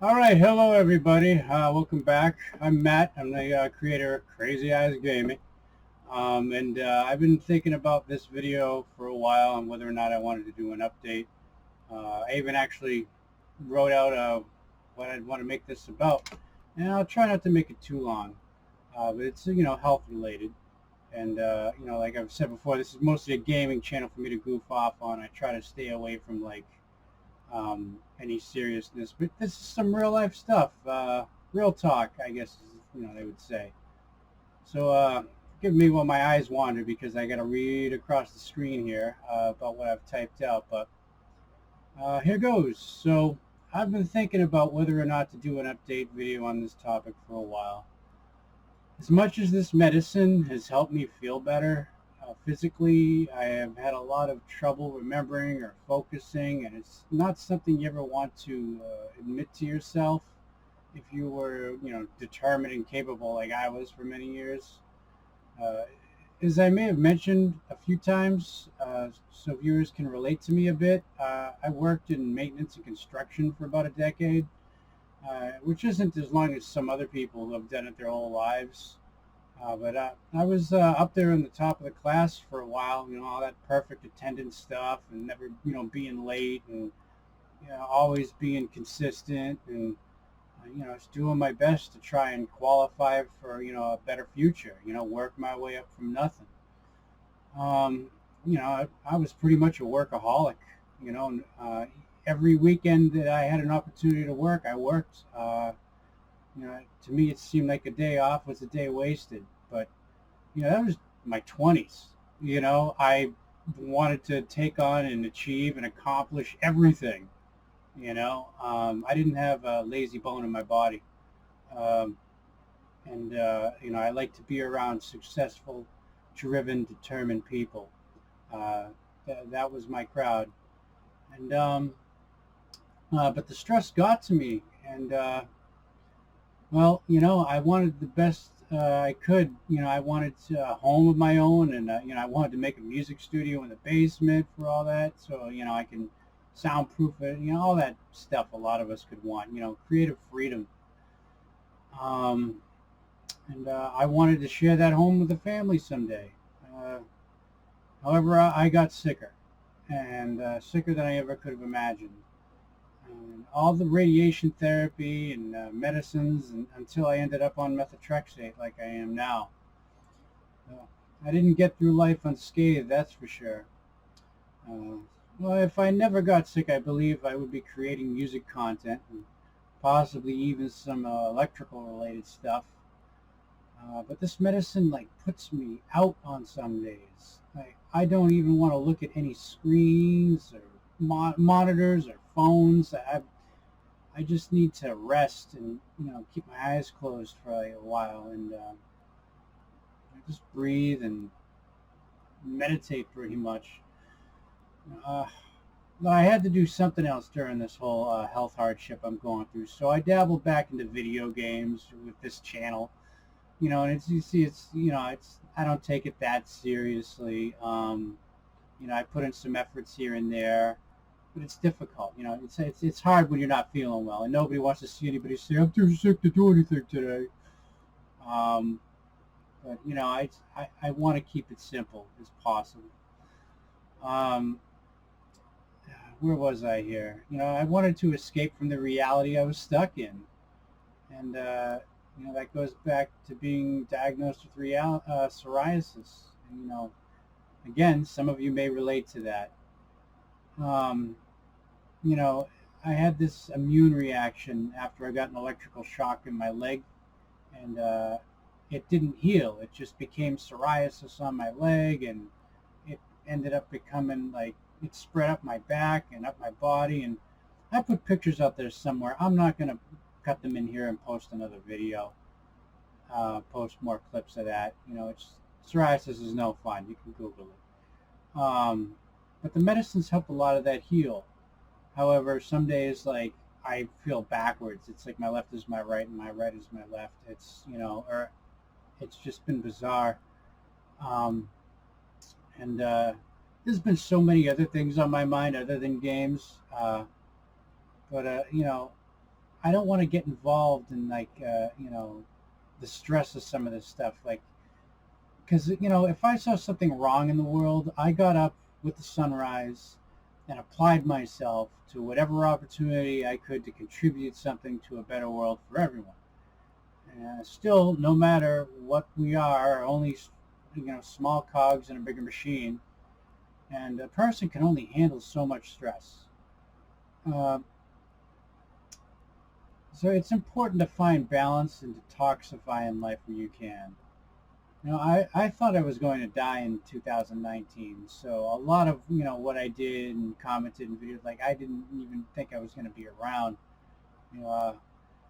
All right, hello everybody. Welcome back. I'm Matt. I'm the creator of Crazy Eyes Gaming, and I've been thinking about this video for a while on whether or not I wanted to do an update. I even actually wrote out what I'd want to make this about, and I'll try not to make it too long. But it's health related, and like I've said before, this is mostly a gaming channel for me to goof off on. I try to stay away from like any seriousness, but this is some real life stuff, real talk, I guess they would say. So give me while my eyes wander because I got to read across the screen here about what I've typed out. But here goes. So I've been thinking about whether or not to do an update video on this topic for a while. As much as this medicine has helped me feel better physically, I have had a lot of trouble remembering or focusing, and it's not something you ever want to admit to yourself if you were, determined and capable like I was for many years. Uh, as I may have mentioned a few times, so viewers can relate to me a bit, I worked in maintenance and construction for about a decade, which isn't as long as some other people who have done it their whole lives. But I was up there in the top of the class for a while, all that perfect attendance stuff and never, being late and, always being consistent and, just doing my best to try and qualify for, a better future, work my way up from nothing. I was pretty much a workaholic, every weekend that I had an opportunity to work, I worked. To me, it seemed like a day off was a day wasted. But, that was my 20s. I wanted to take on and achieve and accomplish everything. I didn't have a lazy bone in my body. Um, and, I like to be around successful, driven, determined people. That was my crowd. And, but the stress got to me. And, well, I wanted the best I could. I wanted a home of my own, and I wanted to make a music studio in the basement for all that, so I can soundproof it. All that stuff a lot of us could want. Creative freedom. Um, and I wanted to share that home with the family someday. Uh, However, I got sicker, and sicker than I ever could have imagined. And all the radiation therapy and medicines until I ended up on methotrexate like I am now. Uh, I didn't get through life unscathed, that's for sure. Uh, well, if I never got sick, I believe I would be creating music content and possibly even some electrical related stuff. But this medicine like puts me out on some days. I don't even want to look at any screens or monitors or phones. I just need to rest and keep my eyes closed for like a while and just breathe and meditate pretty much. Uh, but I had to do something else during this whole health hardship I'm going through, so I dabbled back into video games with this channel. And it's you see it's it's I don't take it that seriously. I put in some efforts here and there, but it's difficult. It's hard when you're not feeling well, and nobody wants to see anybody say, "I'm too sick to do anything today." Um, but I want to keep it simple as possible. Um, where was I here? I wanted to escape from the reality I was stuck in, and that goes back to being diagnosed with psoriasis. And, again, some of you may relate to that. Um, you know, I had this immune reaction after I got an electrical shock in my leg, and it didn't heal. It just became psoriasis on my leg, and it ended up becoming like it spread up my back and up my body. And I put pictures out there somewhere. I'm not going to cut them in here and post another video, post more clips of that. It's psoriasis is no fun. You can Google it. But the medicines help a lot of that heal. However, some days like I feel backwards. It's like my left is my right and my right is my left. Or it's just been bizarre. Um, and there's been so many other things on my mind other than games. But I don't want to get involved in like the stress of some of this stuff. Like, because if I saw something wrong in the world, I got up with the sunrise and applied myself to whatever opportunity I could to contribute something to a better world for everyone. And still, no matter what we are, only small cogs in a bigger machine, and a person can only handle so much stress. Uh, so it's important to find balance and detoxify in life where you can. I thought I was going to die in 2019, so a lot of what I did and commented in videos, like I didn't even think I was going to be around. You know,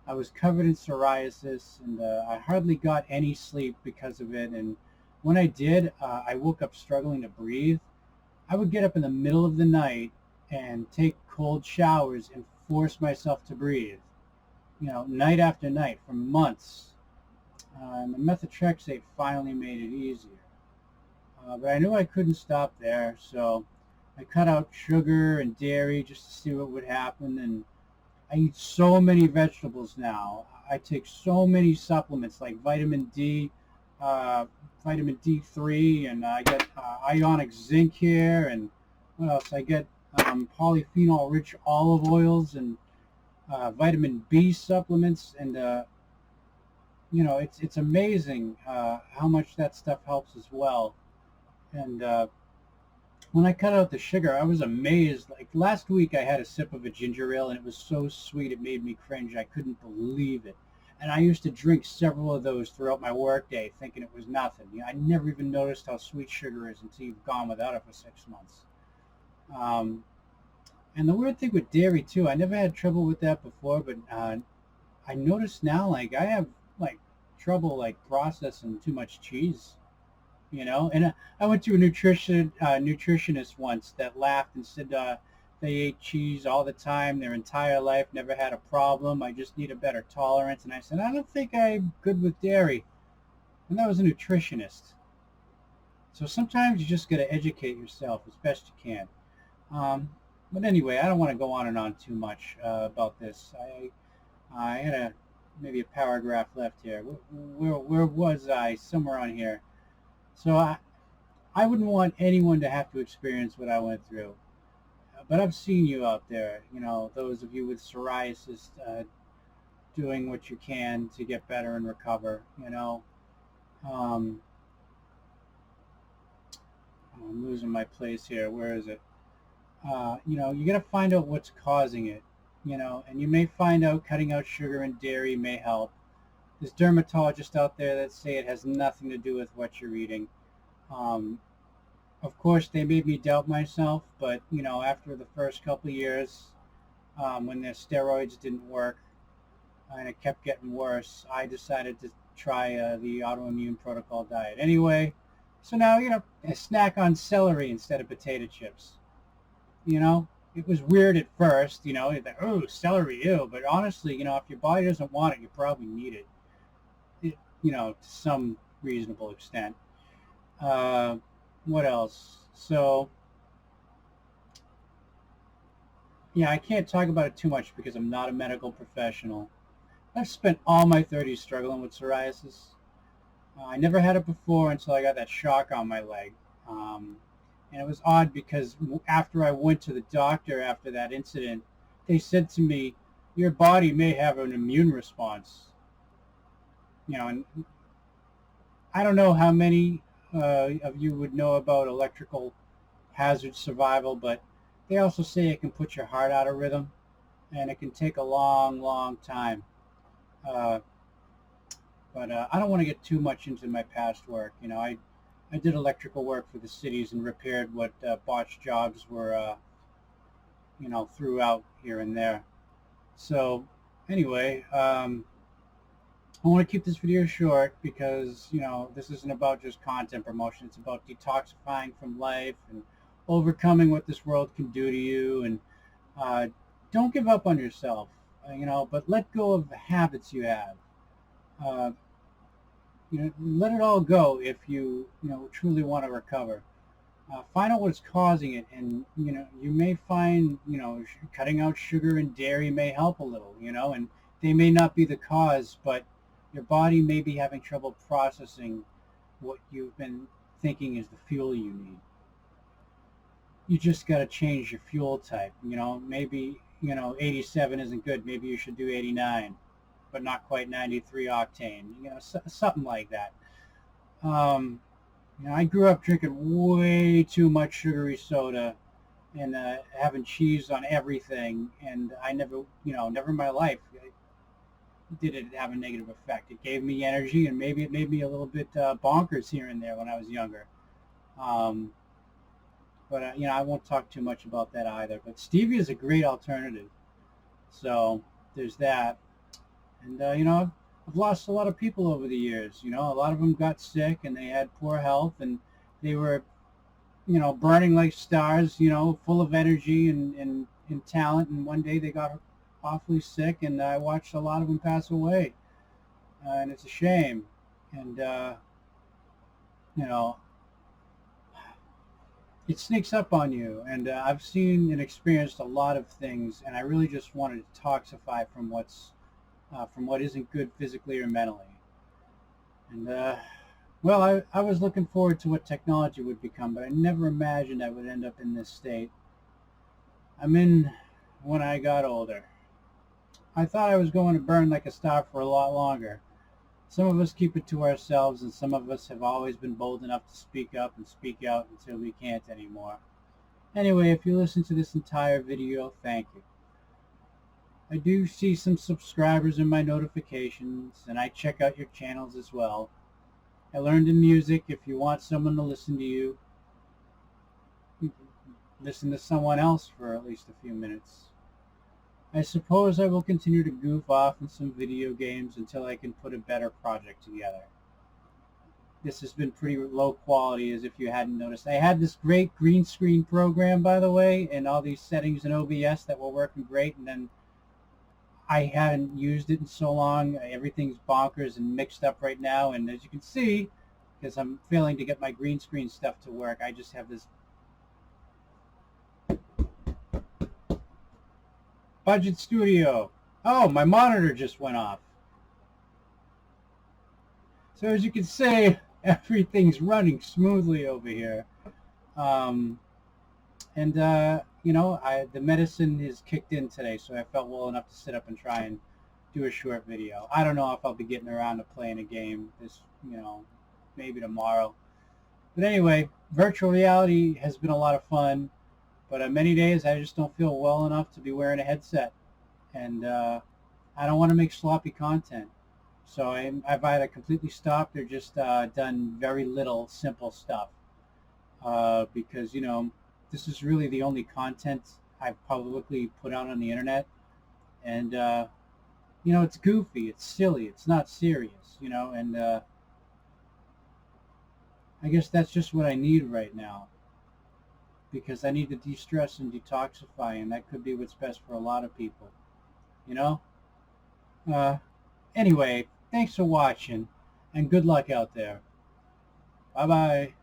I was covered in psoriasis, and I hardly got any sleep because of it. And when I did, I woke up struggling to breathe. I would get up in the middle of the night and take cold showers and force myself to breathe, night after night for months. And the methotrexate finally made it easier. But I knew I couldn't stop there, so I cut out sugar and dairy just to see what would happen. And I eat so many vegetables now. I take so many supplements like vitamin D, uh, vitamin D3, and I get ionic zinc here. And what else? I get polyphenol-rich olive oils and vitamin B supplements. And it's amazing how much that stuff helps as well. And when I cut out the sugar, I was amazed. Like last week, I had a sip of a ginger ale, and it was so sweet it made me cringe. I couldn't believe it. And I used to drink several of those throughout my workday, thinking it was nothing. I never even noticed how sweet sugar is until you've gone without it for 6 months. Um, and the weird thing with dairy too, I never had trouble with that before, but I notice now, like I have like trouble like processing too much cheese. And I went to a nutritionist once that laughed and said they ate cheese all the time their entire life, never had a problem. I just need a better tolerance. And I said, I don't think I'm good with dairy. And that was a nutritionist. So sometimes you just got to educate yourself as best you can. Um, but anyway, I don't want to go on and on too much about this. I had maybe a paragraph left here. Where was I? Somewhere on here. So I wouldn't want anyone to have to experience what I went through. But I've seen you out there, those of you with psoriasis doing what you can to get better and recover. Um, I'm losing my place here. Where is it? You got to find out what's causing it, and you may find out cutting out sugar and dairy may help. There's dermatologists out there that say it has nothing to do with what you're eating. Um, of course, they made me doubt myself, but after the first couple of years, when their steroids didn't work and it kept getting worse, I decided to try the Autoimmune Protocol diet. Anyway, so now I snack on celery instead of potato chips. It was weird at first. Like, oh, celery, ew. But honestly, if your body doesn't want it, you probably need it. To some reasonable extent. What else? So, yeah, I can't talk about it too much because I'm not a medical professional. I've spent all my 30s struggling with psoriasis. I never had it before until I got that shock on my leg. And it was odd because after I went to the doctor after that incident, they said to me, your body may have an immune response. And I don't know how many of you would know about electrical hazard survival, but they also say it can put your heart out of rhythm, and it can take a long, long time. Uh, but I don't want to get too much into my past work. I did electrical work for the cities and repaired what botched jobs were, throughout here and there. So anyway, I want to keep this video short because, this isn't about just content promotion. It's about detoxifying from life and overcoming what this world can do to you. And don't give up on yourself, but let go of the habits you have. Uh, let it all go if you, truly want to recover. Find out what's causing it, and you may find cutting out sugar and dairy may help a little, and they may not be the cause, but your body may be having trouble processing what you've been thinking is the fuel you need. You just got to change your fuel type. Maybe 87 isn't good. Maybe you should do 89, but not quite 93 octane. Something like that. I grew up drinking way too much sugary soda and having cheese on everything, and I never in my life did it have a negative effect. It gave me energy, and maybe it made me a little bit bonkers here and there when I was younger. Um, but I won't talk too much about that either. But stevia is a great alternative. So there's that. And I've lost a lot of people over the years. A lot of them got sick and they had poor health, and they were burning like stars, full of energy and talent. And one day they got awfully sick, and I watched a lot of them pass away. And it's a shame. And, you know, it sneaks up on you. And I've seen and experienced a lot of things, and I really just wanted to detoxify from what isn't good physically or mentally. And well, I was looking forward to what technology would become, but I never imagined I would end up in this state I'm in when I got older. I thought I was going to burn like a star for a lot longer. Some of us keep it to ourselves, and some of us have always been bold enough to speak up and speak out until we can't anymore. Anyway, if you listen to this entire video, thank you. I do see some subscribers in my notifications, and I check out your channels as well. I learned in music, if you want someone to listen to you, listen to someone else for at least a few minutes. I suppose I will continue to goof off in some video games until I can put a better project together. This has been pretty low quality, as if you hadn't noticed. I had this great green screen program, by the way, and all these settings in OBS that were working great, and then I hadn't used it in so long. Everything's bonkers and mixed up right now, and as you can see, because I'm failing to get my green screen stuff to work, I just have this budget studio. Oh, my monitor just went off. So as you can see, everything's running smoothly over here. The medicine is kicked in today, so I felt well enough to sit up and try and do a short video. I don't know if I'll be getting around to playing a game this, maybe tomorrow. But anyway, virtual reality has been a lot of fun, but on many days I just don't feel well enough to be wearing a headset, and I don't want to make sloppy content. So I've either completely stopped or just done very little simple stuff because, this is really the only content I've publicly put out on the internet. And, it's goofy, it's silly, it's not serious, and I guess that's just what I need right now, because I need to de-stress and detoxify, and that could be what's best for a lot of people, Anyway, thanks for watching, and good luck out there. Bye-bye.